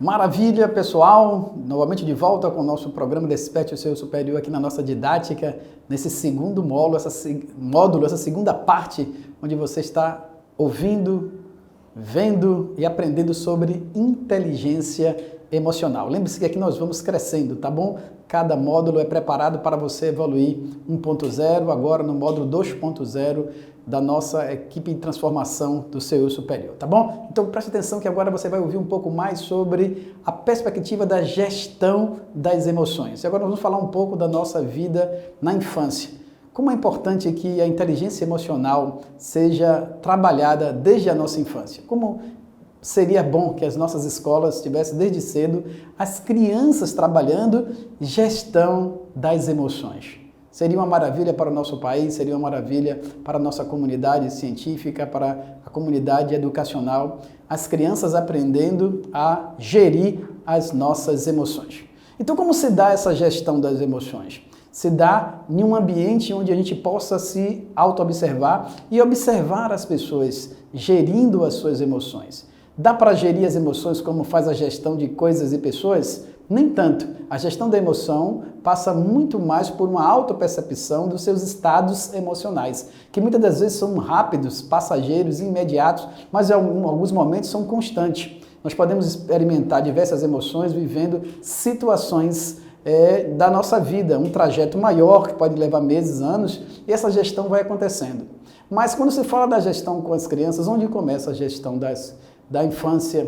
Maravilha, pessoal! Novamente de volta com o nosso programa Desperte o Seu Superior aqui na nossa didática, nesse segundo módulo, essa segunda parte, onde você está ouvindo, vendo e aprendendo sobre inteligência emocional. Lembre-se que aqui nós vamos crescendo, tá bom? Cada módulo é preparado para você evoluir 1.0, agora no módulo 2.0 da nossa equipe de transformação do seu superior, tá bom? Então preste atenção que agora você vai ouvir um pouco mais sobre a perspectiva da gestão das emoções. E agora nós vamos falar um pouco da nossa vida na infância. Como é importante que a inteligência emocional seja trabalhada desde a nossa infância. Como seria bom que as nossas escolas tivessem desde cedo as crianças trabalhando gestão das emoções. Seria uma maravilha para o nosso país, seria uma maravilha para a nossa comunidade científica, para a comunidade educacional, as crianças aprendendo a gerir as nossas emoções. Então, como se dá essa gestão das emoções? Se dá em um ambiente onde a gente possa se auto-observar e observar as pessoas gerindo as suas emoções. Dá para gerir as emoções como faz a gestão de coisas e pessoas? Nem tanto. A gestão da emoção passa muito mais por uma autopercepção dos seus estados emocionais, que muitas das vezes são rápidos, passageiros, imediatos, mas em alguns momentos são constantes. Nós podemos experimentar diversas emoções vivendo situações da nossa vida, um trajeto maior que pode levar meses, anos, e essa gestão vai acontecendo. Mas quando se fala da gestão com as crianças, onde começa a gestão da infância,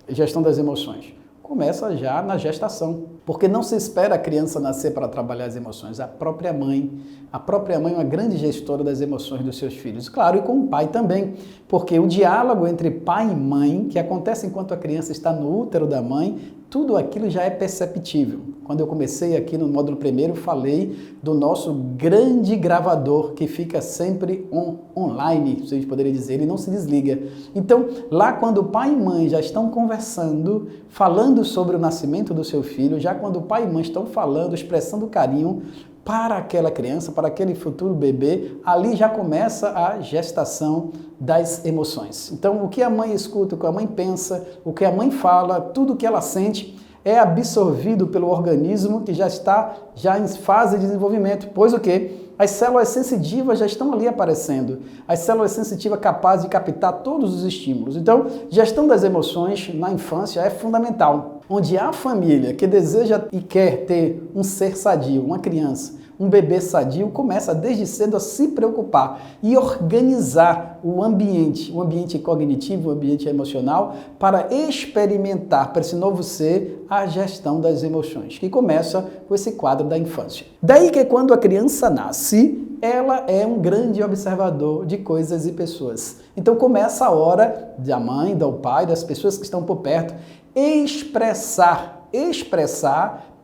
gestão das emoções? Começa já na gestação, porque não se espera a criança nascer para trabalhar as emoções. A própria mãe é uma grande gestora das emoções dos seus filhos. Claro, e com o pai também, porque o diálogo entre pai e mãe, que acontece enquanto a criança está no útero da mãe, tudo aquilo já é perceptível. Quando eu comecei aqui no módulo primeiro, falei do nosso grande gravador que fica sempre online, se a gente poderia dizer, ele não se desliga. Então, lá quando pai e mãe já estão conversando, falando sobre o nascimento do seu filho, já quando pai e mãe estão falando, expressando carinho para aquela criança, para aquele futuro bebê, ali já começa a gestação das emoções. Então, o que a mãe escuta, o que a mãe pensa, o que a mãe fala, tudo o que ela sente, é absorvido pelo organismo que já está em fase de desenvolvimento, pois o quê? As células sensitivas já estão ali aparecendo, as células sensitivas capazes de captar todos os estímulos. Então, gestão das emoções na infância é fundamental. Onde há família que deseja e quer ter um ser sadio, uma criança, um bebê sadio, começa desde cedo a se preocupar e organizar o ambiente cognitivo, o ambiente emocional, para experimentar para esse novo ser a gestão das emoções, que começa com esse quadro da infância. Daí que quando a criança nasce, ela é um grande observador de coisas e pessoas. Então começa a hora da mãe, do pai, das pessoas que estão por perto, expressar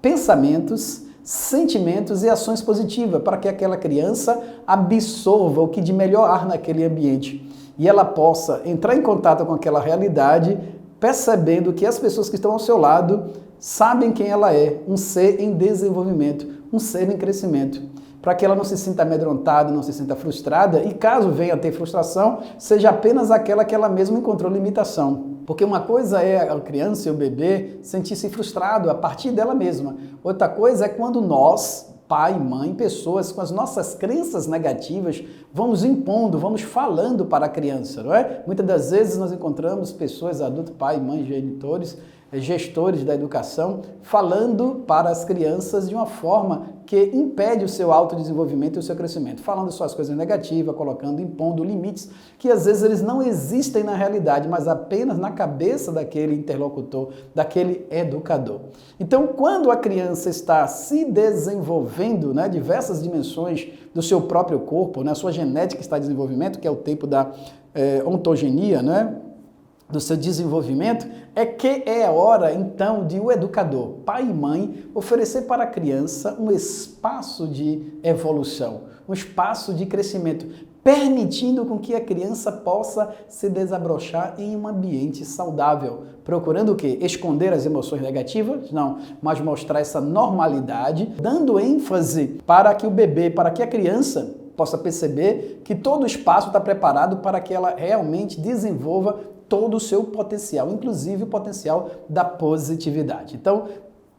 pensamentos, sentimentos e ações positivas para que aquela criança absorva o que de melhor há naquele ambiente e ela possa entrar em contato com aquela realidade, percebendo que as pessoas que estão ao seu lado sabem quem ela é, um ser em desenvolvimento, um ser em crescimento, para que ela não se sinta amedrontada, não se sinta frustrada e caso venha a ter frustração, seja apenas aquela que ela mesma encontrou limitação. Porque uma coisa é a criança e o bebê sentir-se frustrado a partir dela mesma. Outra coisa é quando nós, pai, mãe, pessoas com as nossas crenças negativas, vamos impondo, vamos falando para a criança, não é? Muitas das vezes nós encontramos pessoas, adultos, pai, mãe, genitores, gestores da educação, falando para as crianças de uma forma que impede o seu autodesenvolvimento e o seu crescimento, falando suas coisas negativas, colocando, impondo limites que às vezes eles não existem na realidade, mas apenas na cabeça daquele interlocutor, daquele educador. Então, quando a criança está se desenvolvendo, diversas dimensões do seu próprio corpo, a sua genética está em desenvolvimento, que é o tempo da ontogenia, do seu desenvolvimento, é a hora, então, de o educador, pai e mãe, oferecer para a criança um espaço de evolução, um espaço de crescimento, permitindo com que a criança possa se desabrochar em um ambiente saudável, procurando o quê? Esconder as emoções negativas? Não, mas mostrar essa normalidade, dando ênfase para que o bebê, para que a criança possa perceber que todo o espaço está preparado para que ela realmente desenvolva todo o seu potencial, inclusive o potencial da positividade. Então,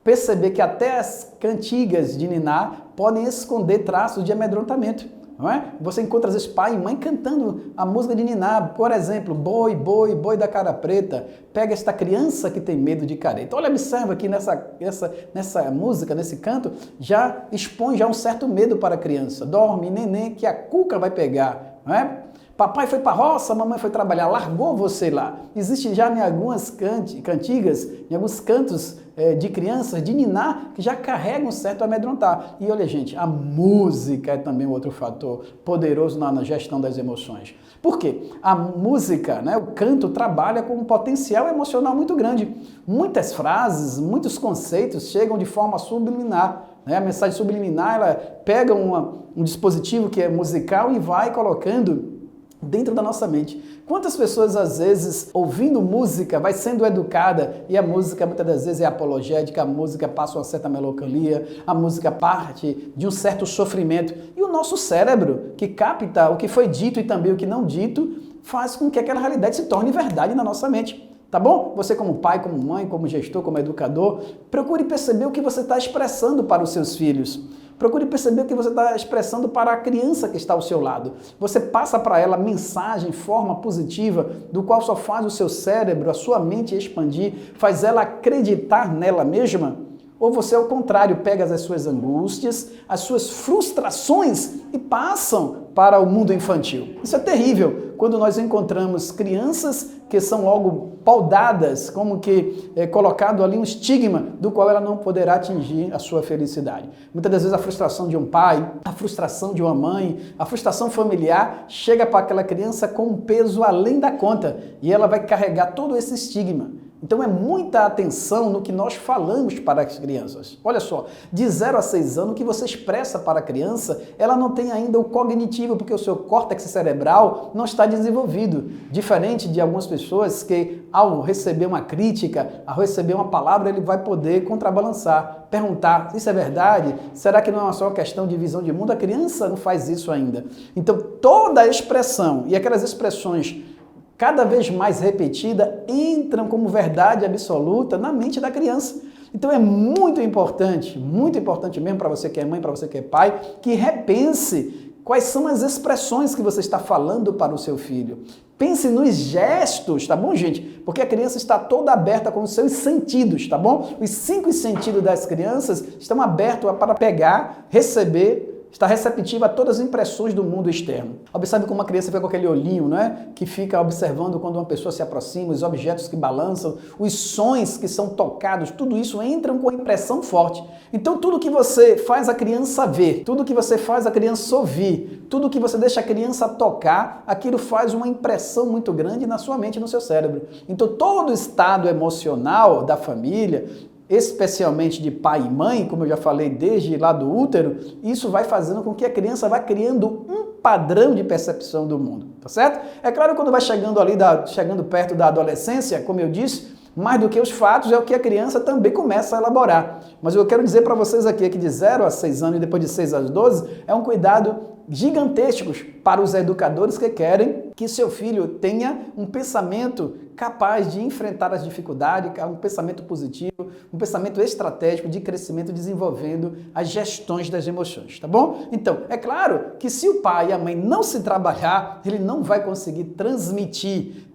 perceber que até as cantigas de niná podem esconder traços de amedrontamento. Não é? Você encontra às vezes pai e mãe cantando a música de niná, por exemplo, boi, boi, boi da cara preta, pega esta criança que tem medo de careta. Olha, observa aqui nessa música, nesse canto, já expõe já um certo medo para a criança. Dorme, neném, que a cuca vai pegar, não é? Papai foi para a roça, mamãe foi trabalhar, largou você lá. Existe já em algumas cantigas, em alguns cantos de crianças, de niná, que já carregam um certo amedrontar. E olha, gente, a música é também outro fator poderoso na gestão das emoções. Por quê? A música, né, o canto, trabalha com um potencial emocional muito grande. Muitas frases, muitos conceitos chegam de forma subliminar. A mensagem subliminar, ela pega um dispositivo que é musical e vai colocando dentro da nossa mente. Quantas pessoas, às vezes, ouvindo música, vai sendo educada e a música, muitas das vezes, é apologética, a música passa uma certa melancolia, a música parte de um certo sofrimento. E o nosso cérebro, que capta o que foi dito e também o que não dito, faz com que aquela realidade se torne verdade na nossa mente. Tá bom? Você como pai, como mãe, como gestor, como educador, procure perceber o que você está expressando para os seus filhos. Procure perceber o que você está expressando para a criança que está ao seu lado. Você passa para ela mensagem, forma positiva, do qual só faz o seu cérebro, a sua mente expandir, faz ela acreditar nela mesma? Ou você, ao contrário, pega as suas angústias, as suas frustrações e passam para o mundo infantil. Isso é terrível quando nós encontramos crianças que são logo paudadas, como que é colocado ali um estigma do qual ela não poderá atingir a sua felicidade. Muitas das vezes a frustração de um pai, a frustração de uma mãe, a frustração familiar chega para aquela criança com um peso além da conta e ela vai carregar todo esse estigma. Então é muita atenção no que nós falamos para as crianças. Olha só, de 0 a 6 anos, o que você expressa para a criança, ela não tem ainda o cognitivo, porque o seu córtex cerebral não está desenvolvido. Diferente de algumas pessoas que, ao receber uma crítica, ao receber uma palavra, ele vai poder contrabalançar, perguntar, isso é verdade? Será que não é só uma questão de visão de mundo? A criança não faz isso ainda. Então toda a expressão e aquelas expressões cada vez mais repetida, entram como verdade absoluta na mente da criança. Então é muito importante mesmo para você que é mãe, para você que é pai, que repense quais são as expressões que você está falando para o seu filho. Pense nos gestos, tá bom, gente? Porque a criança está toda aberta com os seus sentidos, tá bom? Os 5 sentidos das crianças estão abertos para pegar, receber, está receptiva a todas as impressões do mundo externo. Observe como uma criança fica com aquele olhinho, né? Que fica observando quando uma pessoa se aproxima, os objetos que balançam, os sons que são tocados, tudo isso entram com impressão forte. Então tudo que você faz a criança ver, tudo que você faz a criança ouvir, tudo que você deixa a criança tocar, aquilo faz uma impressão muito grande na sua mente e no seu cérebro. Então todo o estado emocional da família, especialmente de pai e mãe, como eu já falei desde lá do útero, isso vai fazendo com que a criança vá criando um padrão de percepção do mundo, tá certo? É claro, quando vai chegando ali, chegando perto da adolescência, como eu disse, mais do que os fatos é o que a criança também começa a elaborar. Mas eu quero dizer para vocês aqui que de 0 a 6 anos e depois de 6 a 12 é um cuidado gigantescos para os educadores que querem que seu filho tenha um pensamento capaz de enfrentar as dificuldades, um pensamento positivo, um pensamento estratégico de crescimento, desenvolvendo as gestões das emoções, tá bom? Então, é claro que se o pai e a mãe não se trabalhar, ele não vai conseguir transmitir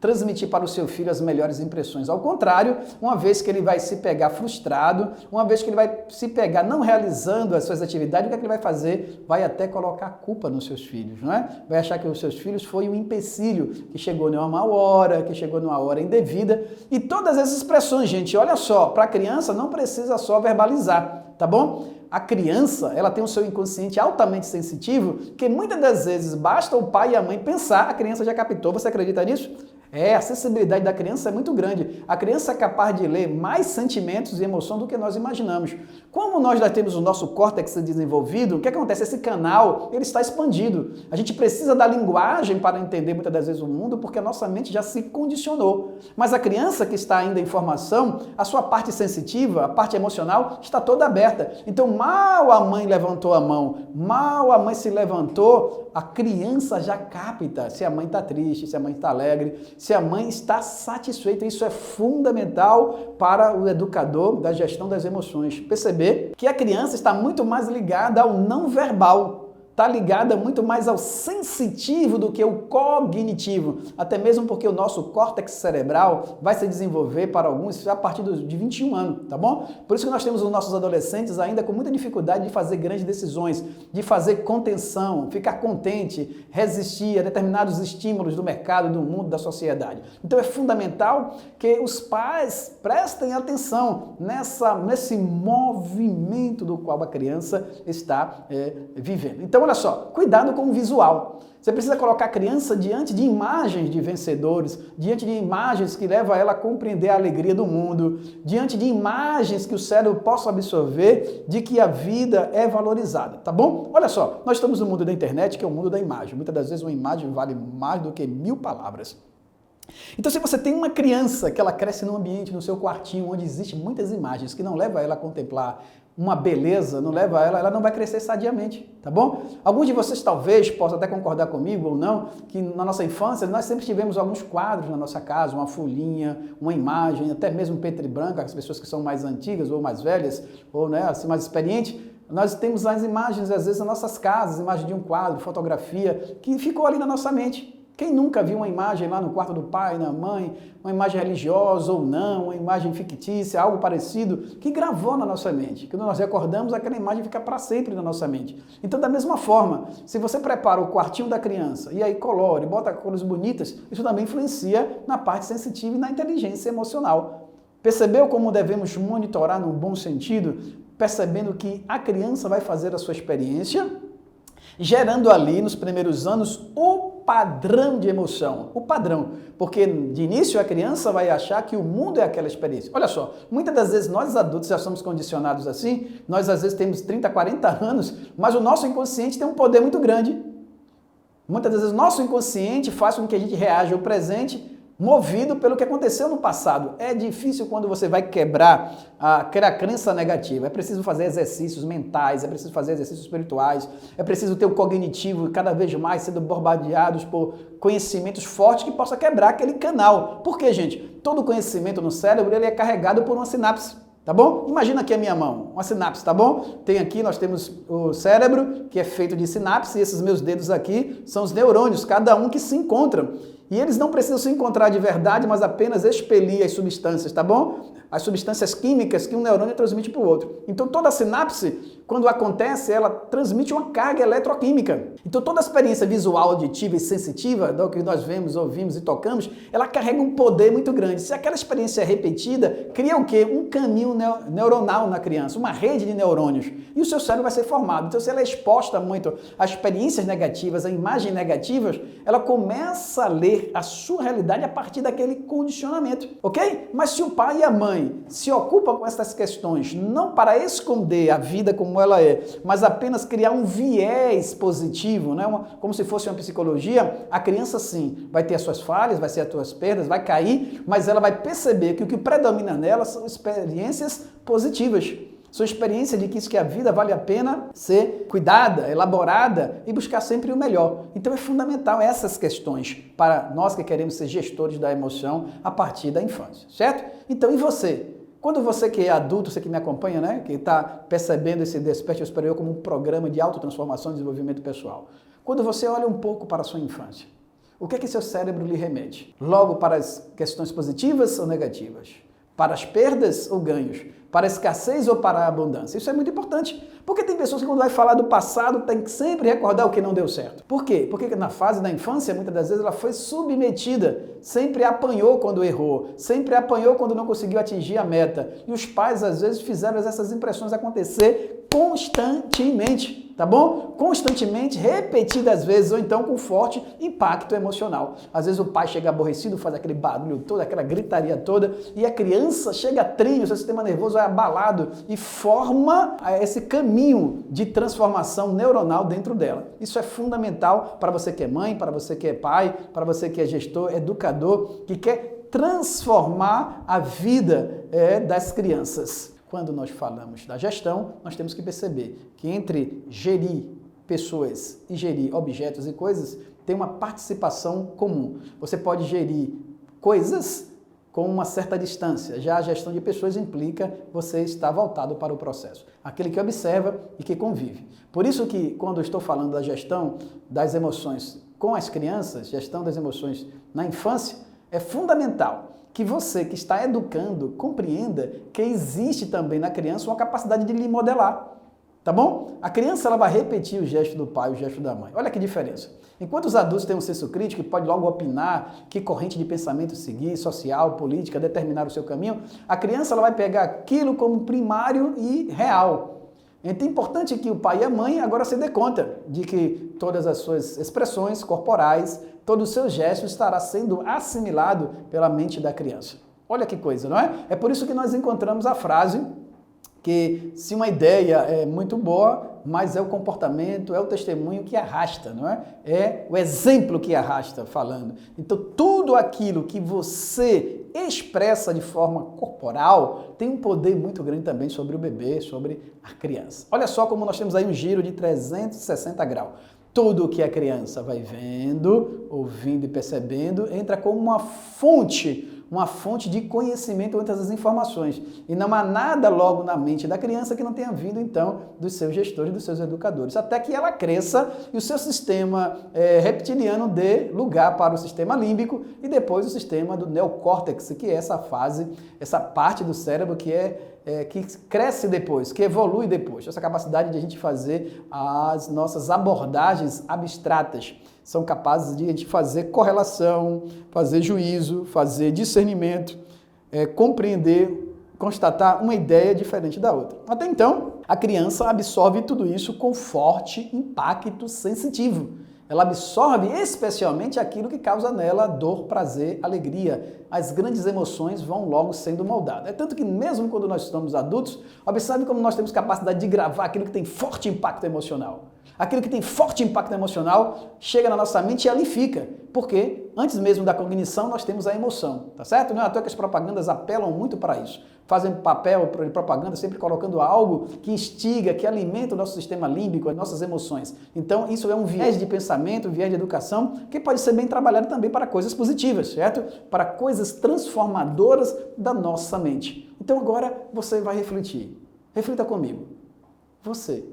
para o seu filho as melhores impressões. Ao contrário, uma vez que ele vai se pegar frustrado, uma vez que ele vai se pegar não realizando as suas atividades, o que é que ele vai fazer? Vai até colocar a culpa nos seus filhos, não é? Vai achar que os seus filhos foi um empecilho, que chegou numa má hora, que chegou numa hora indevida. E todas essas expressões, gente, olha só, para a criança não precisa só verbalizar, tá bom? A criança, ela tem o seu inconsciente altamente sensitivo, que muitas das vezes basta o pai e a mãe pensar, a criança já captou. Você acredita nisso? A sensibilidade da criança é muito grande. A criança é capaz de ler mais sentimentos e emoção do que nós imaginamos. Como nós já temos o nosso córtex desenvolvido, o que acontece? Esse canal, ele está expandido. A gente precisa da linguagem para entender muitas das vezes o mundo, porque a nossa mente já se condicionou. Mas a criança que está ainda em formação, a sua parte sensitiva, a parte emocional, está toda aberta. Então, mal a mãe levantou a mão, mal a mãe se levantou, a criança já capta se a mãe está triste, se a mãe está alegre, se a mãe está satisfeita. Isso é fundamental para o educador da gestão das emoções. Perceber que a criança está muito mais ligada ao não verbal. Está ligada muito mais ao sensitivo do que o cognitivo, até mesmo porque o nosso córtex cerebral vai se desenvolver para alguns a partir de 21 anos, tá bom? Por isso que nós temos os nossos adolescentes ainda com muita dificuldade de fazer grandes decisões, de fazer contenção, ficar contente, resistir a determinados estímulos do mercado, do mundo, da sociedade. Então é fundamental que os pais prestem atenção nesse movimento do qual a criança está vivendo. Então, olha só, cuidado com o visual. Você precisa colocar a criança diante de imagens de vencedores, diante de imagens que levam ela a compreender a alegria do mundo, diante de imagens que o cérebro possa absorver de que a vida é valorizada, tá bom? Olha só, nós estamos no mundo da internet, que é o mundo da imagem. Muitas das vezes uma imagem vale mais do que 1000 palavras. Então, se você tem uma criança que ela cresce num ambiente, no seu quartinho, onde existem muitas imagens que não levam ela a contemplar uma beleza, não leva ela não vai crescer sadiamente, tá bom? Alguns de vocês talvez possam até concordar comigo ou não, que na nossa infância nós sempre tivemos alguns quadros na nossa casa, uma folhinha, uma imagem, até mesmo preto e branco, as pessoas que são mais antigas ou mais velhas, ou assim, mais experientes, nós temos as imagens, às vezes, nas nossas casas, imagem de um quadro, fotografia, que ficou ali na nossa mente. Quem nunca viu uma imagem lá no quarto do pai, da mãe, uma imagem religiosa ou não, uma imagem fictícia, algo parecido, que gravou na nossa mente. Quando nós recordamos, aquela imagem fica para sempre na nossa mente. Então, da mesma forma, se você prepara o quartinho da criança e aí colore, bota cores bonitas, isso também influencia na parte sensitiva e na inteligência emocional. Percebeu como devemos monitorar no bom sentido, percebendo que a criança vai fazer a sua experiência, gerando ali, nos primeiros anos, o padrão de emoção, o padrão, porque de início a criança vai achar que o mundo é aquela experiência. Olha só, muitas das vezes nós adultos já somos condicionados assim, nós às vezes temos 30, 40 anos, mas o nosso inconsciente tem um poder muito grande. Muitas das vezes o nosso inconsciente faz com que a gente reaja ao presente movido pelo que aconteceu no passado. É difícil quando você vai quebrar aquela crença negativa. É preciso fazer exercícios mentais, é preciso fazer exercícios espirituais, é preciso ter o cognitivo cada vez mais sendo bombardeados por conhecimentos fortes que possa quebrar aquele canal. Por quê, gente? Todo conhecimento no cérebro ele é carregado por uma sinapse. Tá bom? Imagina aqui a minha mão, uma sinapse, tá bom? Tem aqui, nós temos o cérebro, que é feito de sinapse, e esses meus dedos aqui são os neurônios, cada um que se encontram. E eles não precisam se encontrar de verdade, mas apenas expelir as substâncias, tá bom? As substâncias químicas que um neurônio transmite para o outro. Então toda a sinapse, quando acontece, ela transmite uma carga eletroquímica. Então toda a experiência visual, auditiva e sensitiva, do que nós vemos, ouvimos e tocamos, ela carrega um poder muito grande. Se aquela experiência é repetida, cria o quê? Um caminho neuronal na criança, uma rede de neurônios. E o seu cérebro vai ser formado. Então se ela é exposta muito a experiências negativas, a imagens negativas, ela começa a ler a sua realidade a partir daquele condicionamento, ok? Mas se o pai e a mãe se ocupam com essas questões, não para esconder a vida como ela é, mas apenas criar um viés positivo, né? Como se fosse uma psicologia, a criança sim vai ter as suas falhas, vai ter as suas perdas, vai cair, mas ela vai perceber que o que predomina nela são experiências positivas. Sua experiência de que a vida vale a pena ser cuidada, elaborada e buscar sempre o melhor. Então é fundamental essas questões para nós que queremos ser gestores da emoção a partir da infância, certo? Então, e você? Quando você que é adulto, você que me acompanha, né, que está percebendo esse Desperte Superior como um programa de autotransformação e desenvolvimento pessoal, quando você olha um pouco para a sua infância, o que é que seu cérebro lhe remete? Logo para as questões positivas ou negativas? Para as perdas ou ganhos? Para a escassez ou para a abundância? Isso é muito importante, porque tem pessoas que quando vai falar do passado tem que sempre recordar o que não deu certo. Por quê? Porque na fase da infância, muitas das vezes ela foi submetida, sempre apanhou quando errou, sempre apanhou quando não conseguiu atingir a meta. E os pais às vezes fizeram essas impressões acontecer constantemente, tá bom? Constantemente, repetidas vezes, ou então com forte impacto emocional. Às vezes o pai chega aborrecido, faz aquele barulho todo, aquela gritaria toda, e a criança chega a trinho, seu sistema nervoso é abalado e forma esse caminho de transformação neuronal dentro dela. Isso é fundamental para você que é mãe, para você que é pai, para você que é gestor, educador, que quer transformar a vida das crianças. Quando nós falamos da gestão, nós temos que perceber que entre gerir pessoas e gerir objetos e coisas, tem uma participação comum. Você pode gerir coisas com uma certa distância. Já a gestão de pessoas implica você estar voltado para o processo. Aquele que observa e que convive. Por isso que, quando eu estou falando da gestão das emoções com as crianças, gestão das emoções na infância, é fundamental que você que está educando compreenda que existe também na criança uma capacidade de lhe modelar. Tá bom? A criança ela vai repetir o gesto do pai, o gesto da mãe. Olha que diferença. Enquanto os adultos têm um senso crítico e pode logo opinar que corrente de pensamento seguir, social, política, determinar o seu caminho, a criança ela vai pegar aquilo como primário e real. Então é importante que o pai e a mãe agora se dê conta de que todas as suas expressões corporais, todos os seus gestos estará sendo assimilado pela mente da criança. Olha que coisa, não é? É por isso que nós encontramos a frase que se uma ideia é muito boa, mas é o comportamento, é o testemunho que arrasta, não é? É o exemplo que arrasta falando. Então, tudo aquilo que você expressa de forma corporal tem um poder muito grande também sobre o bebê, sobre a criança. Olha só como nós temos aí um giro de 360 graus. Tudo que a criança vai vendo, ouvindo e percebendo entra como uma fonte de conhecimento entre as informações. E não há nada logo na mente da criança que não tenha vindo, então, dos seus gestores, dos seus educadores. Até que ela cresça e o seu sistema reptiliano dê lugar para o sistema límbico e depois o sistema do neocórtex, que é essa fase, essa parte do cérebro que cresce depois, que evolui depois. Essa capacidade de a gente fazer as nossas abordagens abstratas. São capazes de a gente fazer correlação, fazer juízo, fazer discernimento, compreender, constatar uma ideia diferente da outra. Até então, a criança absorve tudo isso com forte impacto sensitivo. Ela absorve especialmente aquilo que causa nela dor, prazer, alegria. As grandes emoções vão logo sendo moldadas. É tanto que mesmo quando nós estamos adultos, observe como nós temos capacidade de gravar aquilo que tem forte impacto emocional. Aquilo que tem forte impacto emocional chega na nossa mente e ali fica. Porque antes mesmo da cognição nós temos a emoção, tá certo? Não é à toa que as propagandas apelam muito para isso. Fazem papel de propaganda sempre colocando algo que instiga, que alimenta o nosso sistema límbico, as nossas emoções. Então isso é um viés de pensamento, um viés de educação que pode ser bem trabalhado também para coisas positivas, certo? Para coisas transformadoras da nossa mente. Então agora você vai refletir. Reflita comigo. Você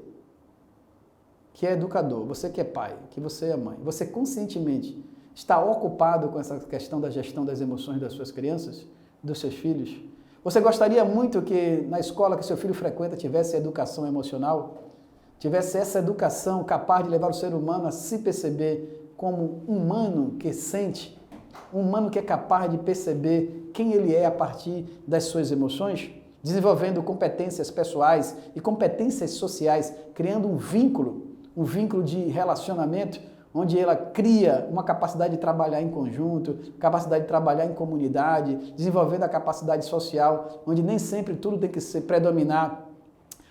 que é educador, você que é pai, que você é mãe, você conscientemente está ocupado com essa questão da gestão das emoções das suas crianças, dos seus filhos? Você gostaria muito que na escola que seu filho frequenta tivesse educação emocional? Tivesse essa educação capaz de levar o ser humano a se perceber como um humano que sente, um humano que é capaz de perceber quem ele é a partir das suas emoções? Desenvolvendo competências pessoais e competências sociais, criando um vínculo de relacionamento, onde ela cria uma capacidade de trabalhar em conjunto, capacidade de trabalhar em comunidade, desenvolvendo a capacidade social, onde nem sempre tudo tem que predominar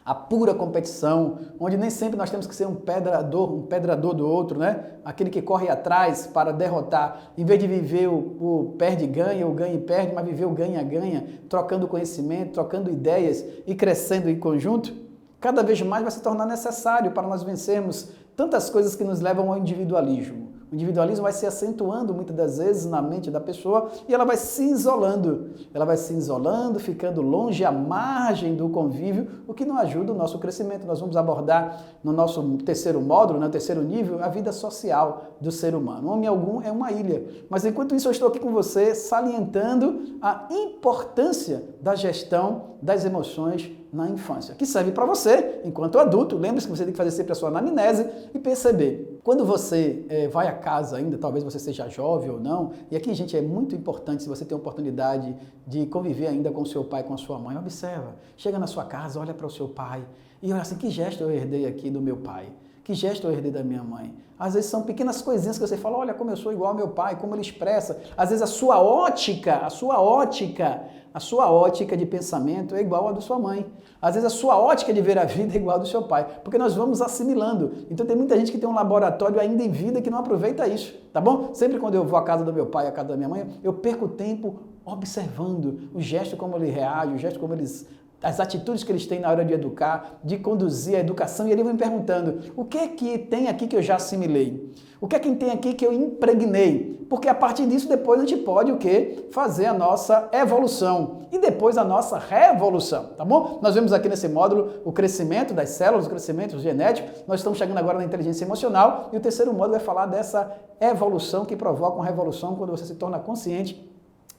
a pura competição, onde nem sempre nós temos que ser um pedrador do outro, né? Aquele que corre atrás para derrotar, em vez de viver o perde-ganha, o ganha-perde, mas viver o ganha-ganha, trocando conhecimento, trocando ideias e crescendo em conjunto. Cada vez mais vai se tornar necessário para nós vencermos tantas coisas que nos levam ao individualismo. O individualismo vai se acentuando muitas das vezes na mente da pessoa e ela vai se isolando. Ela vai se isolando, ficando longe, à margem do convívio, o que não ajuda o nosso crescimento. Nós vamos abordar no nosso terceiro módulo, no terceiro nível, a vida social do ser humano. Homem algum é uma ilha. Mas enquanto isso eu estou aqui com você salientando a importância da gestão das emoções na infância, que serve para você, enquanto adulto. Lembre-se que você tem que fazer sempre a sua anamnese e perceber. Quando você vai a casa ainda, talvez você seja jovem ou não, e aqui, gente, é muito importante, se você tem a oportunidade de conviver ainda com o seu pai, com a sua mãe, observa, chega na sua casa, olha para o seu pai e olha assim, que gesto eu herdei aqui do meu pai? Que gesto eu herdei da minha mãe? Às vezes são pequenas coisinhas que você fala, olha como eu sou igual ao meu pai, como ele expressa. Às vezes a sua ótica de pensamento é igual à da sua mãe. Às vezes a sua ótica de ver a vida é igual à do seu pai, porque nós vamos assimilando. Então tem muita gente que tem um laboratório ainda em vida que não aproveita isso, tá bom? Sempre quando eu vou à casa do meu pai, à casa da minha mãe, eu perco tempo observando o gesto como ele reage, o gesto como eles as atitudes que eles têm na hora de educar, de conduzir a educação, e ele vem perguntando, o que é que tem aqui que eu já assimilei? O que é que tem aqui que eu impregnei? Porque a partir disso depois a gente pode o quê? Fazer a nossa evolução e depois a nossa revolução, tá bom? Nós vemos aqui nesse módulo o crescimento das células, o crescimento genético, nós estamos chegando agora na inteligência emocional e o terceiro módulo vai falar dessa evolução que provoca uma revolução quando você se torna consciente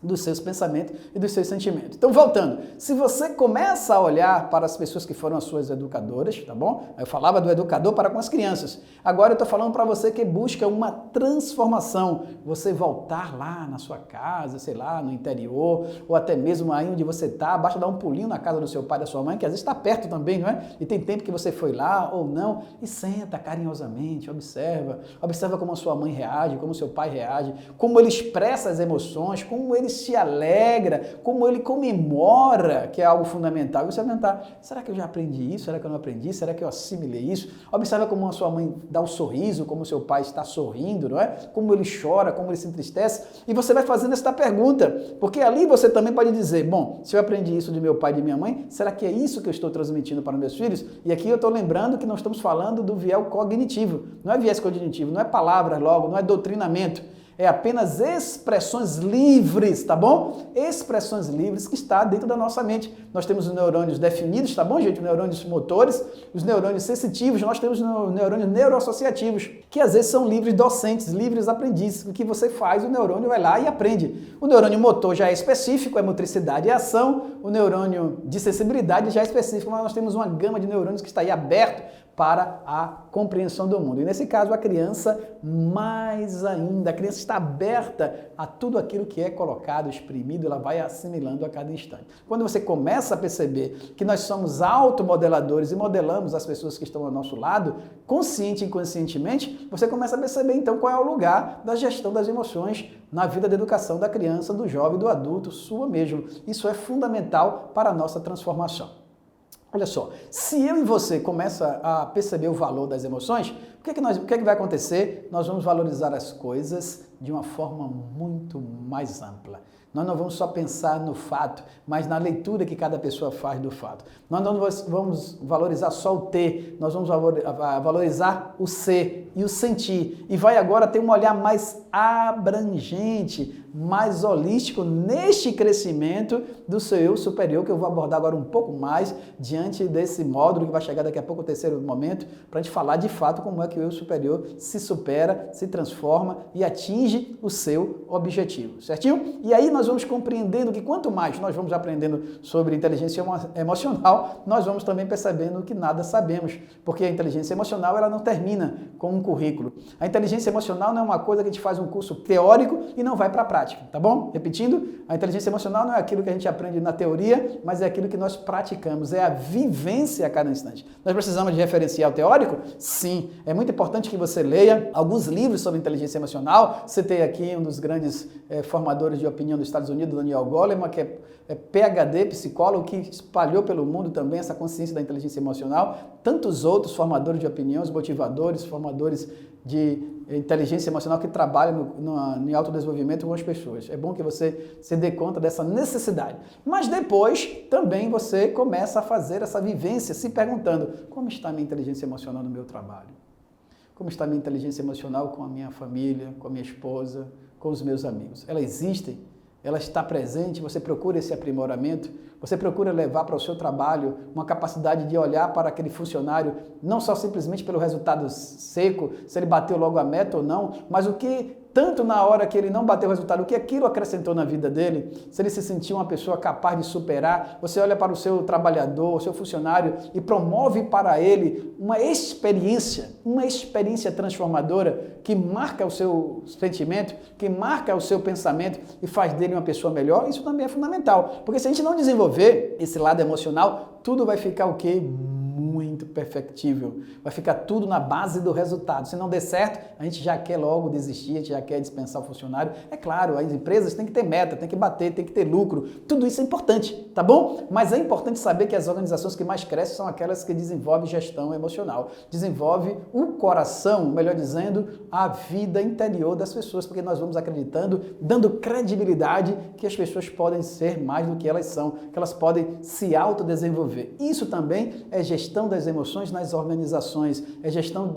dos seus pensamentos e dos seus sentimentos. Então, voltando, se você começa a olhar para as pessoas que foram as suas educadoras, tá bom? Eu falava do educador para com as crianças. Agora eu estou falando para você que busca uma transformação. Você voltar lá na sua casa, sei lá, no interior, ou até mesmo aí onde você está, basta dar um pulinho na casa do seu pai, da sua mãe, que às vezes está perto também, não é? E tem tempo que você foi lá ou não, e senta carinhosamente, observa como a sua mãe reage, como o seu pai reage, como ele expressa as emoções, como ele se alegra, como ele comemora, que é algo fundamental. E você vai perguntar, será que eu já aprendi isso? Será que eu não aprendi? Será que eu assimilei isso? Observa como a sua mãe dá um sorriso, como o seu pai está sorrindo, não é? Como ele chora, como ele se entristece. E você vai fazendo esta pergunta, porque ali você também pode dizer, bom, se eu aprendi isso de meu pai e de minha mãe, será que é isso que eu estou transmitindo para meus filhos? E aqui eu estou lembrando que nós estamos falando do viés cognitivo. Não é viés cognitivo, não é palavras logo, não é doutrinamento. É apenas expressões livres, tá bom? Expressões livres que está dentro da nossa mente. Nós temos os neurônios definidos, tá bom, gente? Os neurônios motores, os neurônios sensitivos, nós temos os neurônios neuroassociativos, que às vezes são livres docentes, livres aprendizes. O que você faz, o neurônio vai lá e aprende. O neurônio motor já é específico, é motricidade e ação. O neurônio de sensibilidade já é específico, mas nós temos uma gama de neurônios que está aí aberto para a compreensão do mundo. E nesse caso, a criança, mais ainda, a criança está aberta a tudo aquilo que é colocado, exprimido, ela vai assimilando a cada instante. Quando você começa a perceber que nós somos automodeladores e modelamos as pessoas que estão ao nosso lado, consciente e inconscientemente, você começa a perceber então qual é o lugar da gestão das emoções na vida da educação da criança, do jovem, do adulto, sua mesmo. Isso é fundamental para a nossa transformação. Olha só, se eu e você começa a perceber o valor das emoções, o que é que vai acontecer? Nós vamos valorizar as coisas de uma forma muito mais ampla. Nós não vamos só pensar no fato, mas na leitura que cada pessoa faz do fato. Nós não vamos valorizar só o ter, nós vamos valorizar o ser e o sentir. E vai agora ter um olhar mais abrangente, mais holístico neste crescimento do seu eu superior, que eu vou abordar agora um pouco mais diante desse módulo que vai chegar daqui a pouco, o terceiro momento, para a gente falar de fato como é que o eu superior se supera, se transforma e atinge o seu objetivo, certinho? E aí nós vamos compreendendo que quanto mais nós vamos aprendendo sobre inteligência emocional, nós vamos também percebendo que nada sabemos, porque a inteligência emocional ela não termina com um currículo. A inteligência emocional não é uma coisa que a gente faz um curso teórico e não vai para a prática, tá bom? Repetindo, a inteligência emocional não é aquilo que a gente aprende na teoria, mas é aquilo que nós praticamos, é a vivência a cada instante. Nós precisamos de referencial teórico? Sim. É muito importante que você leia alguns livros sobre inteligência emocional. Citei aqui um dos grandes formadores de opinião dos Estados Unidos, Daniel Goleman, que é PhD, psicólogo, que espalhou pelo mundo também essa consciência da inteligência emocional. Tantos outros formadores de opiniões, motivadores, formadores de inteligência emocional que trabalham em autodesenvolvimento com as pessoas. É bom que você se dê conta dessa necessidade. Mas depois também você começa a fazer essa vivência se perguntando, como está a minha inteligência emocional no meu trabalho? Como está a minha inteligência emocional com a minha família, com a minha esposa, com os meus amigos? Ela existe? Ela está presente? Você procura esse aprimoramento? Você procura levar para o seu trabalho uma capacidade de olhar para aquele funcionário, não só simplesmente pelo resultado seco, se ele bateu logo a meta ou não, mas o que, tanto na hora que ele não bateu o resultado, o que aquilo acrescentou na vida dele, se ele se sentiu uma pessoa capaz de superar. Você olha para o seu trabalhador, o seu funcionário e promove para ele uma experiência transformadora que marca o seu sentimento, que marca o seu pensamento e faz dele uma pessoa melhor. Isso também é fundamental, porque se a gente não desenvolver esse lado emocional, tudo vai ficar o quê? muito perfectível. Vai ficar tudo na base do resultado. Se não der certo, a gente já quer logo desistir, a gente já quer dispensar o funcionário. É claro, as empresas têm que ter meta, têm que bater, têm que ter lucro. Tudo isso é importante, tá bom? Mas é importante saber que as organizações que mais crescem são aquelas que desenvolvem gestão emocional. Desenvolve o coração, melhor dizendo, a vida interior das pessoas, porque nós vamos acreditando, dando credibilidade que as pessoas podem ser mais do que elas são, que elas podem se autodesenvolver. Isso também é gestão das emoções nas organizações, é gestão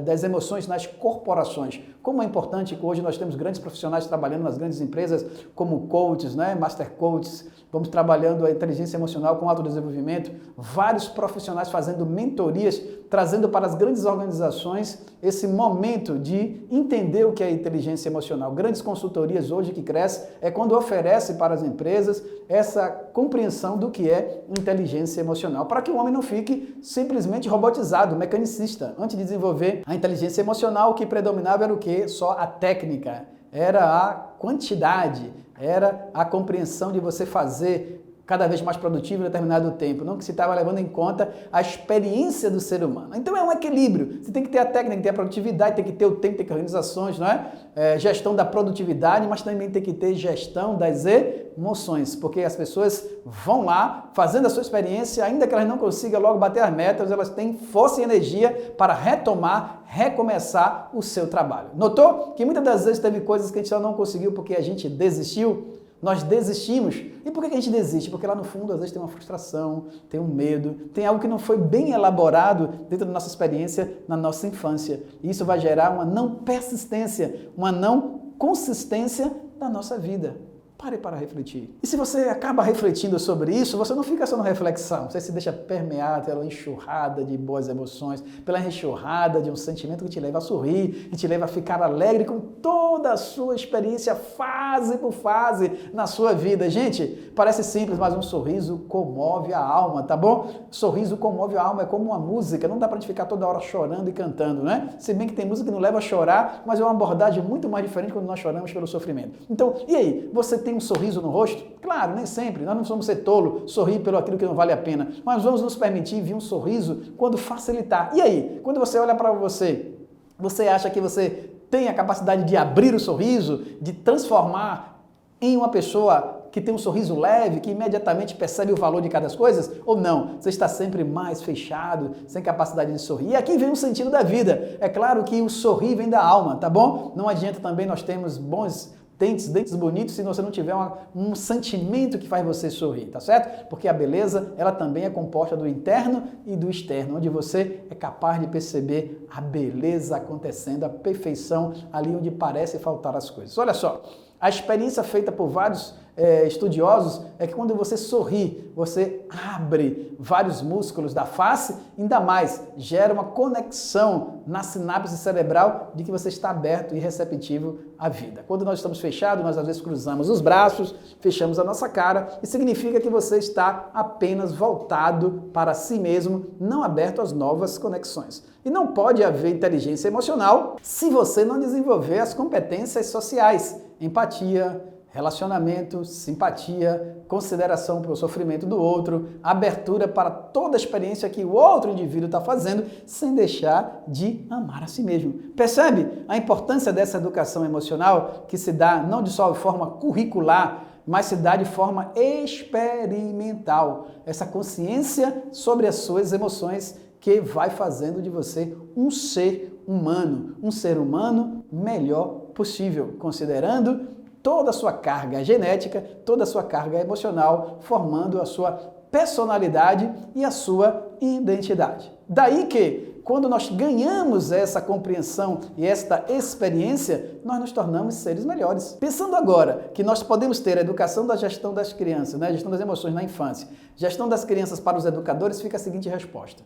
das emoções nas corporações. Como é importante que hoje nós temos grandes profissionais trabalhando nas grandes empresas como coaches, né, master coaches, vamos trabalhando a inteligência emocional com autodesenvolvimento, vários profissionais fazendo mentorias, trazendo para as grandes organizações esse momento de entender o que é inteligência emocional. Grandes consultorias hoje que crescem é quando oferece para as empresas essa compreensão do que é inteligência emocional, para que o homem não fique simplesmente robotizado, mecanicista. Antes de desenvolver a inteligência emocional, o que predominava era o quê? Só a técnica, era a quantidade, era a compreensão de você fazer cada vez mais produtivo em determinado tempo, não que se estava levando em conta a experiência do ser humano. Então é um equilíbrio, você tem que ter a técnica, tem que ter a produtividade, tem que ter o tempo, tem que ter organizações, não é? Gestão da produtividade, mas também tem que ter gestão das emoções, porque as pessoas vão lá, fazendo a sua experiência, ainda que elas não consigam logo bater as metas, elas têm força e energia para retomar, recomeçar o seu trabalho. Notou que muitas das vezes teve coisas que a gente só não conseguiu porque a gente desistiu? Nós desistimos. E por que a gente desiste? Porque lá no fundo, às vezes, tem uma frustração, tem um medo, tem algo que não foi bem elaborado dentro da nossa experiência na nossa infância. E isso vai gerar uma não persistência, uma não consistência na nossa vida. Pare para refletir. E se você acaba refletindo sobre isso, você não fica só na reflexão, você se deixa permear pela enxurrada de boas emoções, pela enxurrada de um sentimento que te leva a sorrir, que te leva a ficar alegre com toda a sua experiência, fase por fase, na sua vida. Gente, parece simples, mas um sorriso comove a alma, tá bom? Sorriso comove a alma, é como uma música, não dá pra gente ficar toda hora chorando e cantando, né? Se bem que tem música que não leva a chorar, mas é uma abordagem muito mais diferente quando nós choramos pelo sofrimento. Então, e aí? Você tem um sorriso no rosto? Claro, nem sempre. Nós não somos ser tolo, sorrir pelo aquilo que não vale a pena. Mas vamos nos permitir vir um sorriso quando facilitar. E aí? Quando você olha para você, você acha que você tem a capacidade de abrir o sorriso, de transformar em uma pessoa que tem um sorriso leve, que imediatamente percebe o valor de cada coisa? Ou não? Você está sempre mais fechado, sem capacidade de sorrir. E aqui vem o sentido da vida. É claro que o sorrir vem da alma, tá bom? Não adianta também nós termos bons dentes bonitos se você não tiver um sentimento que faz você sorrir, tá certo? Porque a beleza, ela também é composta do interno e do externo, onde você é capaz de perceber a beleza acontecendo, a perfeição ali onde parece faltar as coisas. Olha só, a experiência feita por vários estudiosos é que quando você sorri, você abre vários músculos da face, ainda mais, gera uma conexão na sinapse cerebral de que você está aberto e receptivo à vida. Quando nós estamos fechados, nós às vezes cruzamos os braços, fechamos a nossa cara e significa que você está apenas voltado para si mesmo, não aberto às novas conexões. E não pode haver inteligência emocional se você não desenvolver as competências sociais, empatia, relacionamento, simpatia, consideração pelo sofrimento do outro, abertura para toda a experiência que o outro indivíduo está fazendo, sem deixar de amar a si mesmo. Percebe a importância dessa educação emocional que se dá não só de forma curricular, mas se dá de forma experimental. Essa consciência sobre as suas emoções que vai fazendo de você um ser humano melhor possível, considerando toda a sua carga genética, toda a sua carga emocional, formando a sua personalidade e a sua identidade. Daí que, quando nós ganhamos essa compreensão e esta experiência, nós nos tornamos seres melhores. Pensando agora que nós podemos ter a educação da gestão das crianças, né? A gestão das emoções na infância, gestão das crianças para os educadores, fica a seguinte resposta.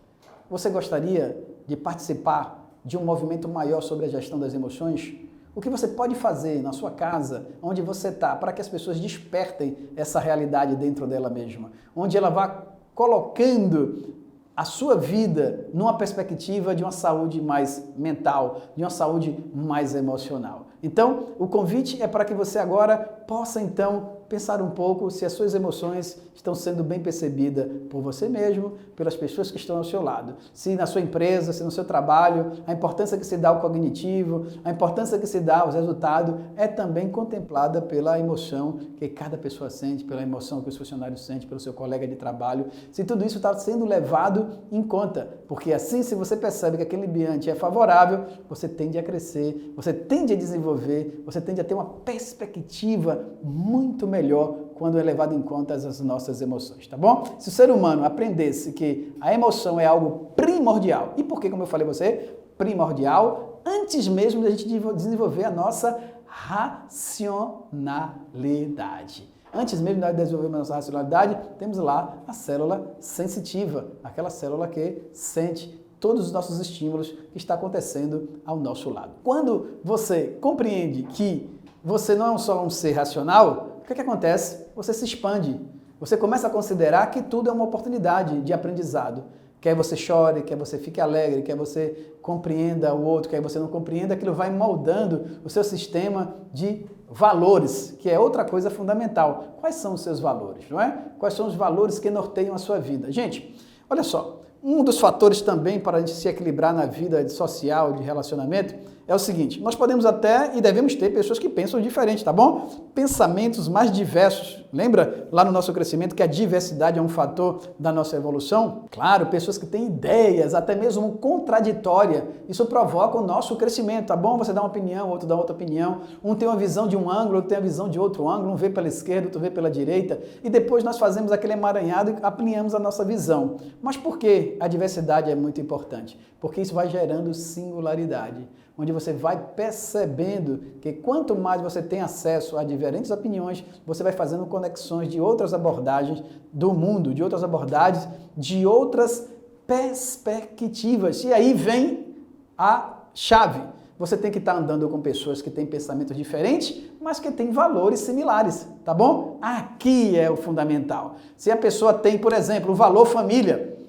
Você gostaria de participar de um movimento maior sobre a gestão das emoções? O que você pode fazer na sua casa, onde você está, para que as pessoas despertem essa realidade dentro dela mesma, onde ela vá colocando a sua vida numa perspectiva de uma saúde mais mental, de uma saúde mais emocional. Então, o convite é para que você agora possa, então, pensar um pouco se as suas emoções estão sendo bem percebidas por você mesmo, pelas pessoas que estão ao seu lado. Se na sua empresa, se no seu trabalho, a importância que se dá ao cognitivo, a importância que se dá aos resultados é também contemplada pela emoção que cada pessoa sente, pela emoção que os funcionários sentem, pelo seu colega de trabalho. Se tudo isso está sendo levado em conta, porque assim, se você percebe que aquele ambiente é favorável, você tende a crescer, você tende a desenvolver, você tende a ter uma perspectiva muito melhor quando é levado em conta as nossas emoções, tá bom? Se o ser humano aprendesse que a emoção é algo primordial, e por que, como eu falei a você, primordial, antes mesmo da gente desenvolver a nossa racionalidade. Antes mesmo de desenvolver a nossa racionalidade, temos lá a célula sensitiva, aquela célula que sente todos os nossos estímulos que está acontecendo ao nosso lado. Quando você compreende que você não é só um ser racional, o que acontece? Você se expande. Você começa a considerar que tudo é uma oportunidade de aprendizado. Quer você chore, quer você fique alegre, quer você compreenda o outro, quer você não compreenda, aquilo vai moldando o seu sistema de valores, que é outra coisa fundamental. Quais são os seus valores, não é? Quais são os valores que norteiam a sua vida? Gente, olha só, um dos fatores também para a gente se equilibrar na vida social, de relacionamento, é o seguinte, nós podemos até e devemos ter pessoas que pensam diferente, tá bom? Pensamentos mais diversos. Lembra lá no nosso crescimento que a diversidade é um fator da nossa evolução? Claro, pessoas que têm ideias, até mesmo contraditórias. Isso provoca o nosso crescimento, tá bom? Você dá uma opinião, outro dá outra opinião. Um tem uma visão de um ângulo, outro tem a visão de outro ângulo. Um vê pela esquerda, outro vê pela direita. E depois nós fazemos aquele emaranhado e ampliamos a nossa visão. Mas por que a diversidade é muito importante? Porque isso vai gerando singularidade, onde você vai percebendo que quanto mais você tem acesso a diferentes opiniões, você vai fazendo conexões de outras abordagens do mundo, de outras abordagens, de outras perspectivas. E aí vem a chave. Você tem que estar andando com pessoas que têm pensamentos diferentes, mas que têm valores similares, tá bom? Aqui é o fundamental. Se a pessoa tem, por exemplo, o valor família,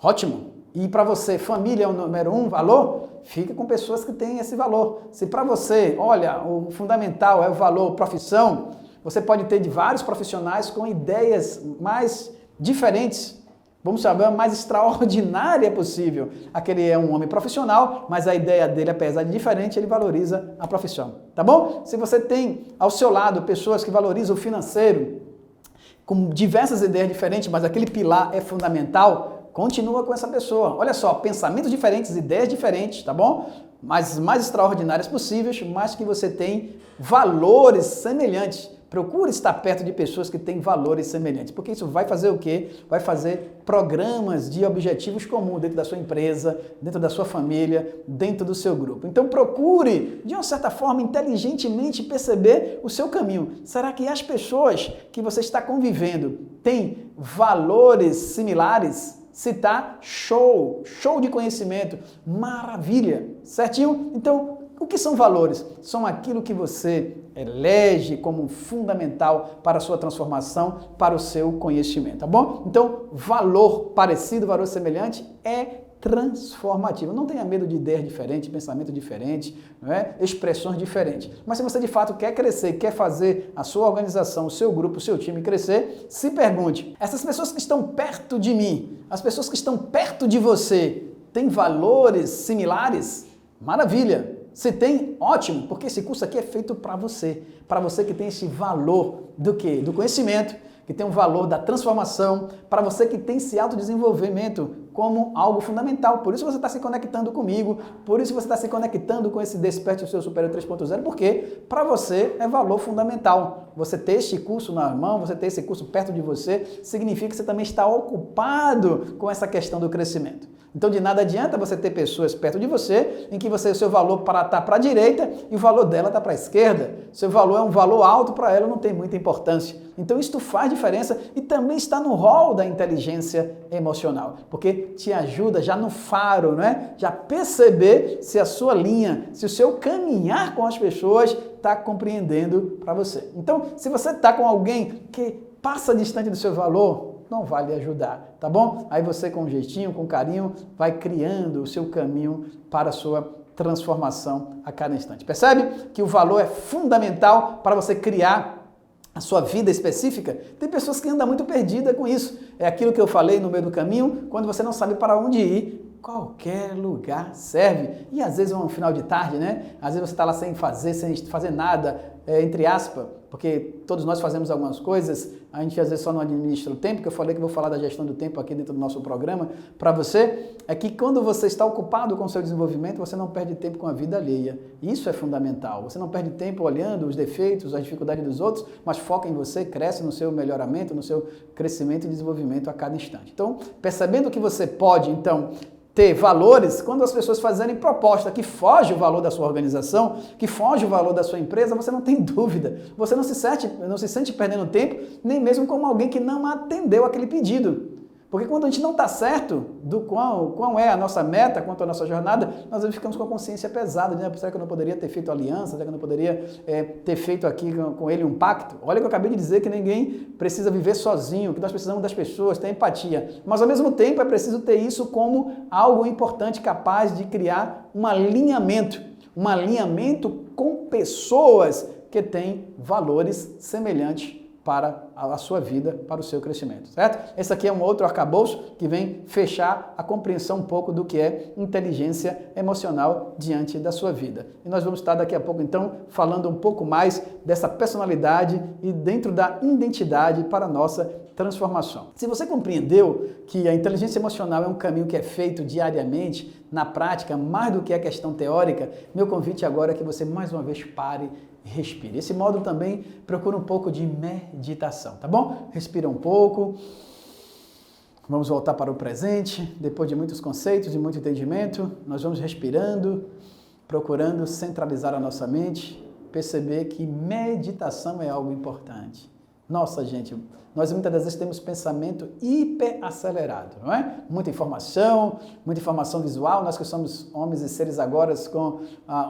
ótimo. E para você, família é o número um valor? Fica com pessoas que têm esse valor. Se para você, olha, o fundamental é o valor profissão, você pode ter de vários profissionais com ideias mais diferentes. Vamos saber, a mais extraordinária possível. Aquele é um homem profissional, mas a ideia dele, apesar de diferente, ele valoriza a profissão. Tá bom? Se você tem ao seu lado pessoas que valorizam o financeiro, com diversas ideias diferentes, mas aquele pilar é fundamental, continua com essa pessoa. Olha só, pensamentos diferentes, ideias diferentes, tá bom? Mas mais extraordinárias possíveis, mas que você tem valores semelhantes. Procure estar perto de pessoas que têm valores semelhantes, porque isso vai fazer o quê? Vai fazer programas de objetivos comuns dentro da sua empresa, dentro da sua família, dentro do seu grupo. Então procure, de uma certa forma, inteligentemente perceber o seu caminho. Será que as pessoas que você está convivendo têm valores similares? Se tá, show de conhecimento, maravilha, certinho? Então, o que são valores? São aquilo que você elege como fundamental para a sua transformação, para o seu conhecimento, tá bom? Então, valor parecido, valor semelhante é transformativo. Não tenha medo de ideias diferentes, pensamento diferente, não é? Expressões diferentes. Mas se você de fato quer crescer, quer fazer a sua organização, o seu grupo, o seu time crescer, se pergunte, essas pessoas que estão perto de mim, as pessoas que estão perto de você, têm valores similares? Maravilha! Se tem, ótimo, porque esse curso aqui é feito para você que tem esse valor do quê? Do conhecimento, que tem um valor da transformação, para você que tem esse autodesenvolvimento como algo fundamental. Por isso você está se conectando comigo, por isso você está se conectando com esse Desperte o Seu Superior 3.0, porque para você é valor fundamental. Você ter este curso na mão, você ter esse curso perto de você, significa que você também está ocupado com essa questão do crescimento. Então de nada adianta você ter pessoas perto de você em que o seu valor está para a direita e o valor dela está para a esquerda. Seu valor é um valor alto, para ela não tem muita importância. Então isso faz diferença e também está no rol da inteligência emocional, porque te ajuda já no faro, não é? Já perceber se a sua linha, se o seu caminhar com as pessoas está compreendendo para você. Então, se você está com alguém que passa distante do seu valor, não vai lhe ajudar, tá bom? Aí você com jeitinho, com carinho, vai criando o seu caminho para a sua transformação a cada instante. Percebe que o valor é fundamental para você criar a sua vida específica, tem pessoas que andam muito perdidas com isso. É aquilo que eu falei no meio do caminho, quando você não sabe para onde ir, qualquer lugar serve. E às vezes é um final de tarde, né? Às vezes você está lá sem fazer nada, entre aspas, porque todos nós fazemos algumas coisas, a gente às vezes só não administra o tempo, que eu falei que eu vou falar da gestão do tempo aqui dentro do nosso programa para você, é que quando você está ocupado com o seu desenvolvimento, você não perde tempo com a vida alheia. Isso é fundamental. Você não perde tempo olhando os defeitos, as dificuldades dos outros, mas foca em você, cresce no seu melhoramento, no seu crescimento e desenvolvimento a cada instante. Então, percebendo que você pode, então, ter valores, quando as pessoas fazerem proposta que foge o valor da sua organização, que foge o valor da sua empresa, você não tem dúvida. Você não se sente perdendo tempo, nem mesmo como alguém que não atendeu aquele pedido. Porque quando a gente não está certo do qual é a nossa meta, quanto à nossa jornada, nós ficamos com a consciência pesada, né? Será que eu não poderia ter feito aliança? Será que eu não poderia ter feito aqui com ele um pacto? Olha que eu acabei de dizer que ninguém precisa viver sozinho, que nós precisamos das pessoas, ter empatia. Mas ao mesmo tempo é preciso ter isso como algo importante, capaz de criar um alinhamento com pessoas que têm valores semelhantes para a sua vida, para o seu crescimento, certo? Esse aqui é um outro arcabouço que vem fechar a compreensão um pouco do que é inteligência emocional diante da sua vida. E nós vamos estar daqui a pouco, então, falando um pouco mais dessa personalidade e dentro da identidade para a nossa transformação. Se você compreendeu que a inteligência emocional é um caminho que é feito diariamente, na prática, mais do que a questão teórica, meu convite agora é que você mais uma vez pare e respire. Esse módulo também procura um pouco de meditação, tá bom? Respira um pouco. Vamos voltar para o presente. Depois de muitos conceitos e muito entendimento, nós vamos respirando, procurando centralizar a nossa mente, perceber que meditação é algo importante. Nossa, gente, nós muitas das vezes temos pensamento hiperacelerado, não é? Muita informação visual, nós que somos homens e seres agora com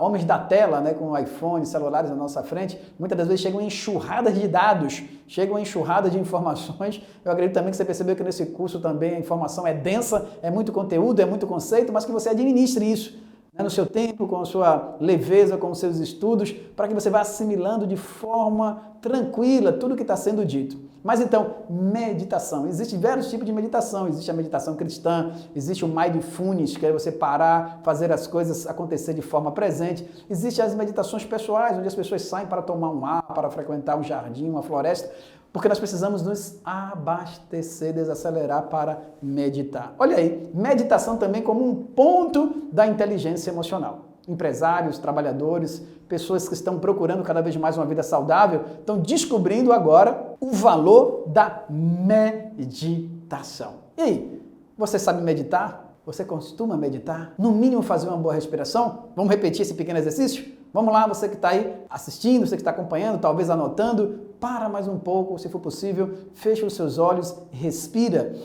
homens da tela, né, com iPhone, celulares na nossa frente, muitas das vezes chegam enxurradas de dados, chegam enxurradas de informações. Eu acredito também que você percebeu que nesse curso também a informação é densa, é muito conteúdo, é muito conceito, mas que você administre isso no seu tempo, com a sua leveza, com os seus estudos, para que você vá assimilando de forma tranquila tudo que está sendo dito. Mas então, meditação. Existem vários tipos de meditação. Existe a meditação cristã, existe o mindfulness, que é você parar, fazer as coisas acontecer de forma presente. Existem as meditações pessoais, onde as pessoas saem para tomar um ar, para frequentar um jardim, uma floresta, porque nós precisamos nos abastecer, desacelerar para meditar. Olha aí, meditação também como um ponto da inteligência emocional. Empresários, trabalhadores, pessoas que estão procurando cada vez mais uma vida saudável, estão descobrindo agora o valor da meditação. E aí, você sabe meditar? Você costuma meditar? No mínimo fazer uma boa respiração? Vamos repetir esse pequeno exercício? Vamos lá, você que está aí assistindo, você que está acompanhando, talvez anotando, para mais um pouco, se for possível, feche os seus olhos, respira.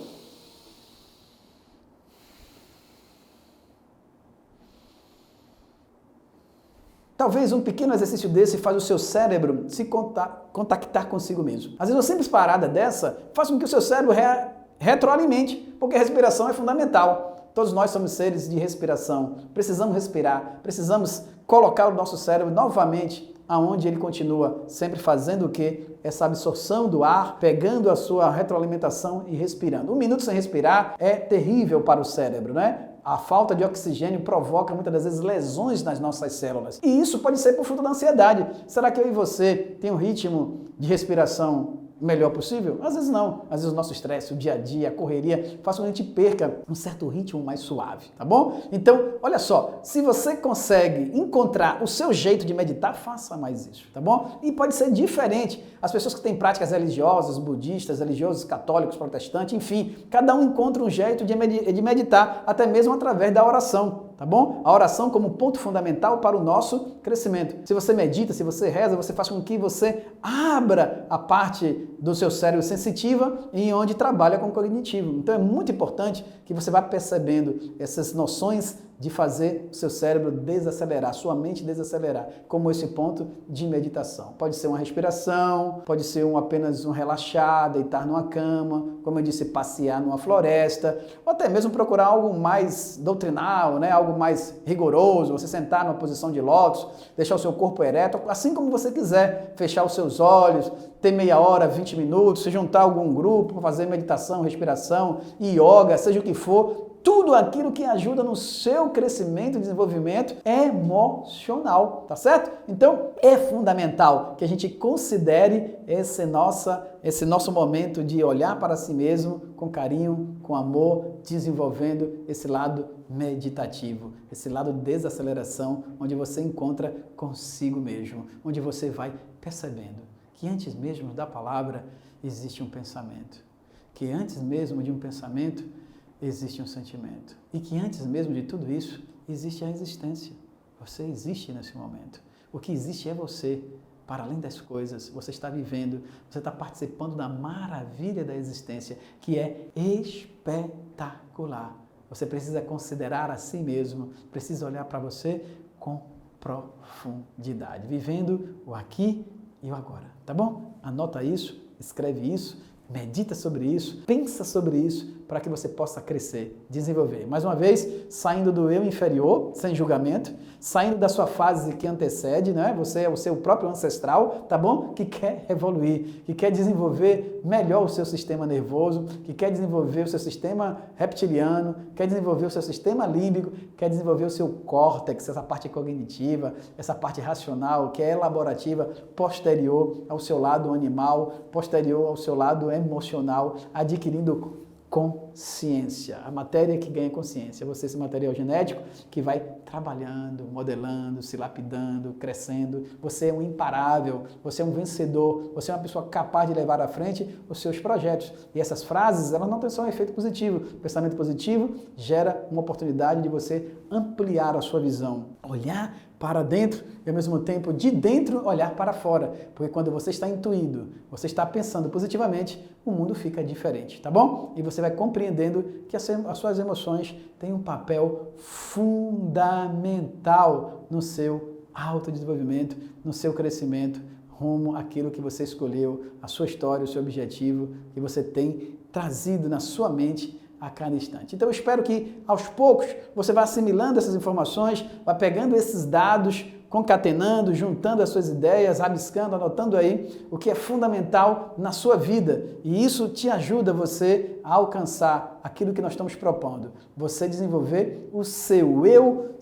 Talvez um pequeno exercício desse faz o seu cérebro se contactar consigo mesmo. Às vezes uma simples parada dessa faz com que o seu cérebro retroalimente, porque a respiração é fundamental. Todos nós somos seres de respiração, precisamos respirar, precisamos colocar o nosso cérebro novamente aonde ele continua sempre fazendo o quê? Essa absorção do ar, pegando a sua retroalimentação e respirando. Um minuto sem respirar é terrível para o cérebro, né? A falta de oxigênio provoca muitas das vezes lesões nas nossas células. E isso pode ser por fruto da ansiedade. Será que eu e você tem um ritmo de respiração melhor possível? Às vezes não. Às vezes o nosso estresse, o dia a dia, a correria, faz com que a gente perca um certo ritmo mais suave, tá bom? Então, olha só, se você consegue encontrar o seu jeito de meditar, faça mais isso, tá bom? E pode ser diferente. As pessoas que têm práticas religiosas, budistas, religiosos, católicos, protestantes, enfim, cada um encontra um jeito de meditar, até mesmo através da oração, tá bom? A oração como ponto fundamental para o nosso crescimento. Se você medita, se você reza, você faz com que você abra a parte do seu cérebro sensitiva e onde trabalha com o cognitivo. Então é muito importante que você vá percebendo essas noções de fazer o seu cérebro desacelerar, sua mente desacelerar, como esse ponto de meditação. Pode ser uma respiração, pode ser apenas um relaxar, deitar numa cama, como eu disse, passear numa floresta, ou até mesmo procurar algo mais doutrinal, né? Algo mais rigoroso, você sentar numa posição de lótus, deixar o seu corpo ereto, assim como você quiser, fechar os seus olhos, ter meia hora, 20 minutos, se juntar a algum grupo, fazer meditação, respiração, yoga, seja o que for, tudo aquilo que ajuda no seu crescimento e desenvolvimento emocional, tá certo? Então, é fundamental que a gente considere esse nosso momento de olhar para si mesmo com carinho, com amor, desenvolvendo esse lado meditativo, esse lado de desaceleração, onde você encontra consigo mesmo, onde você vai percebendo que antes mesmo da palavra existe um pensamento, que antes mesmo de um pensamento existe um sentimento e que antes mesmo de tudo isso existe a existência. Você existe nesse momento. O que existe é você. Para além das coisas, você está vivendo, você está participando da maravilha da existência, que é espetacular. Você precisa considerar a si mesmo, precisa olhar para você com profundidade, vivendo o aqui e o agora, tá bom? Anota isso, escreve isso, medita sobre isso, pensa sobre isso, para que você possa crescer, desenvolver. Mais uma vez, saindo do eu inferior, sem julgamento, saindo da sua fase que antecede, né? Você é o seu próprio ancestral, tá bom? Que quer evoluir, que quer desenvolver melhor o seu sistema nervoso, que quer desenvolver o seu sistema reptiliano, quer desenvolver o seu sistema límbico, quer desenvolver o seu córtex, essa parte cognitiva, essa parte racional, que é elaborativa, posterior ao seu lado animal, posterior ao seu lado emocional, adquirindo consciência, a matéria que ganha consciência, você esse material genético que vai trabalhando, modelando, se lapidando, crescendo, você é um imparável, você é um vencedor, você é uma pessoa capaz de levar à frente os seus projetos. E essas frases, elas não têm só um efeito positivo. O pensamento positivo gera uma oportunidade de você ampliar a sua visão, olhar para dentro e, ao mesmo tempo, de dentro, olhar para fora. Porque quando você está intuindo, você está pensando positivamente, o mundo fica diferente, tá bom? E você vai compreendendo que as suas emoções têm um papel fundamental no seu autodesenvolvimento, no seu crescimento, rumo àquilo que você escolheu, a sua história, o seu objetivo, que você tem trazido na sua mente a cada instante. Então eu espero que aos poucos você vá assimilando essas informações, vá pegando esses dados, concatenando, juntando as suas ideias, rabiscando, anotando aí o que é fundamental na sua vida. E isso te ajuda você a alcançar aquilo que nós estamos propondo. Você desenvolver o seu eu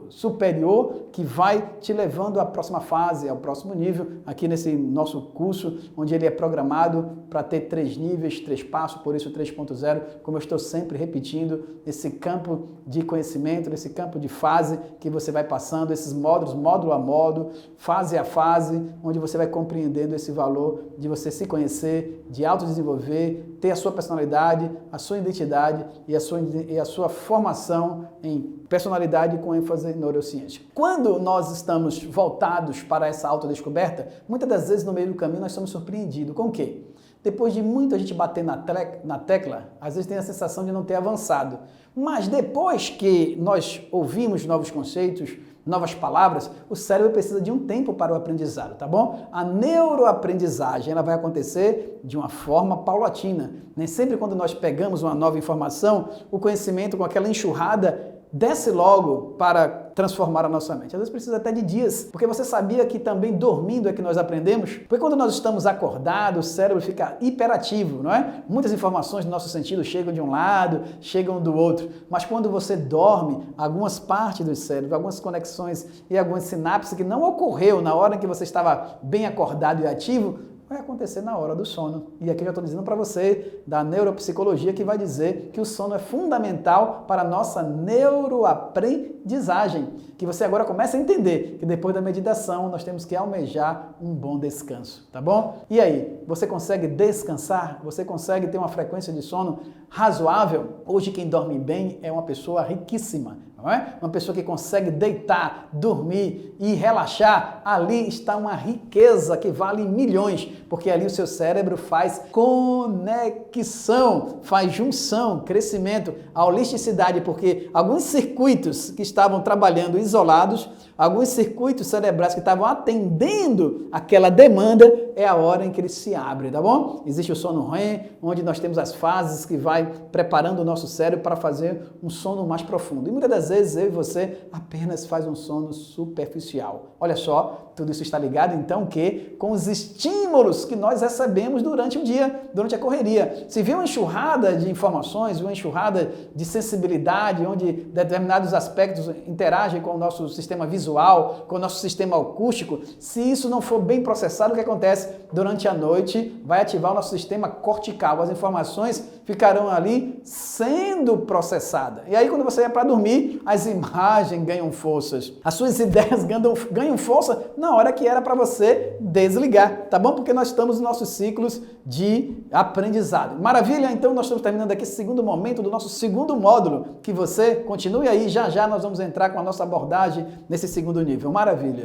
superior, que vai te levando à próxima fase, ao próximo nível, aqui nesse nosso curso, onde ele é programado para ter 3 níveis, 3 passos, por isso 3.0, como eu estou sempre repetindo, esse campo de conhecimento, nesse campo de fase que você vai passando, esses módulos, módulo a módulo, fase a fase, onde você vai compreendendo esse valor de você se conhecer, de autodesenvolver, ter a sua personalidade, a sua identidade e a sua formação em personalidade com ênfase em neurociência. Quando nós estamos voltados para essa autodescoberta, muitas das vezes no meio do caminho nós somos surpreendidos com o quê? Depois de muita gente bater na tecla, às vezes tem a sensação de não ter avançado. Mas depois que nós ouvimos novos conceitos, novas palavras, o cérebro precisa de um tempo para o aprendizado, tá bom? A neuroaprendizagem, ela vai acontecer de uma forma paulatina. Nem sempre quando nós pegamos uma nova informação, o conhecimento com aquela enxurrada desce logo para transformar a nossa mente. Às vezes precisa até de dias, porque você sabia que também dormindo é que nós aprendemos? Porque quando nós estamos acordados, o cérebro fica hiperativo, não é? Muitas informações do nosso sentido chegam de um lado, chegam do outro, mas quando você dorme, algumas partes do cérebro, algumas conexões e algumas sinapses que não ocorreu na hora em que você estava bem acordado e ativo, vai acontecer na hora do sono. E aqui eu já estou dizendo para você da neuropsicologia, que vai dizer que o sono é fundamental para a nossa neuroaprendizagem. Que você agora começa a entender que depois da meditação nós temos que almejar um bom descanso, tá bom? E aí, você consegue descansar? Você consegue ter uma frequência de sono razoável? Hoje quem dorme bem é uma pessoa riquíssima, não é? Uma pessoa que consegue deitar, dormir e relaxar. Ali está uma riqueza que vale milhões, porque ali o seu cérebro faz conexão, faz junção, crescimento, a holisticidade, porque alguns circuitos que estavam trabalhando isolados, alguns circuitos cerebrais que estavam atendendo aquela demanda, é a hora em que ele se abre, tá bom? Existe o sono REM, onde nós temos as fases que vai preparando o nosso cérebro para fazer um sono mais profundo. E muitas das vezes eu e você apenas faz um sono superficial. Olha só, tudo isso está ligado então que com os estímulos que nós recebemos durante o dia, durante a correria. Se vê uma enxurrada de informações, uma enxurrada de sensibilidade, onde determinados aspectos interagem com o nosso sistema visual, com o nosso sistema acústico, se isso não for bem processado, o que acontece? Durante a noite vai ativar o nosso sistema cortical, as informações ficarão ali sendo processadas. E aí quando você vai para dormir, as imagens ganham forças, as suas ideias ganham força na hora que era para você desligar, tá bom? Porque nós estamos nos nossos ciclos de aprendizado. Maravilha? Então nós estamos terminando aqui esse segundo momento do nosso segundo módulo, que você continue aí, já já nós vamos entrar com a nossa abordagem nesse segundo nível. Maravilha!